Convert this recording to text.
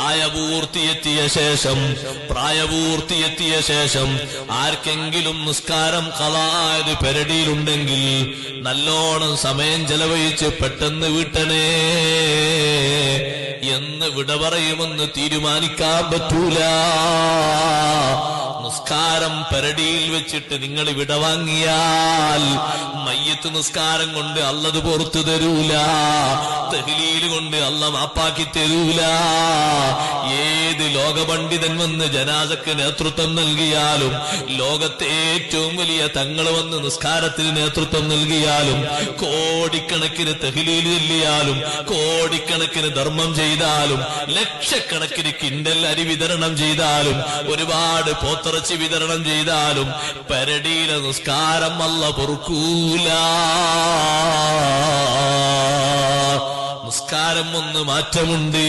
പ്രായപൂർത്തിയെത്തിയ ശേഷം ആർക്കെങ്കിലും നിസ്കാരം ഖളായത് പെരടിയിലുണ്ടെങ്കിൽ നല്ലോണം സമയം ചെലവഴിച്ച് പെട്ടെന്ന് വീട്ടണേ. എന്ന് വിട പറയുമെന്ന് തീരുമാനിക്കാൻ പറ്റൂല. നിസ്കാരം പെരടിയിൽ വെച്ചിട്ട് നിങ്ങൾ വിട വാങ്ങിയാൽ മയ്യത്ത് നിസ്കാരം കൊണ്ട് അല്ലത് പുറത്തു തരൂല, തഹ്ലീൽ കൊണ്ട് അല്ല മാപ്പാക്കി തരൂല. ഏത് ലോകപണ്ഡിതൻ വന്ന് ജനാസക്ക് നേതൃത്വം നൽകിയാലും, ലോകത്തെ ഏറ്റവും വലിയ തങ്ങൾ വന്ന് നിസ്കാരത്തിന് നേതൃത്വം നൽകിയാലും, കോടിക്കണക്കിന് തഹ്ലീൽ ചൊല്ലിയാലും, കോടിക്കണക്കിന് ധർമ്മം ചെയ്താലും, ലക്ഷക്കണക്കിന് കിൻഡൽ അരി വിതരണം ചെയ്താലും, ഒരുപാട് പോത്തിറച്ചി വിതരണം ചെയ്താലും പെരടിയിലെ നിസ്കാരം അല്ല പൊറുക്കൂല. നിസ്കാരം ഒന്ന് മാറ്റമുണ്ട്.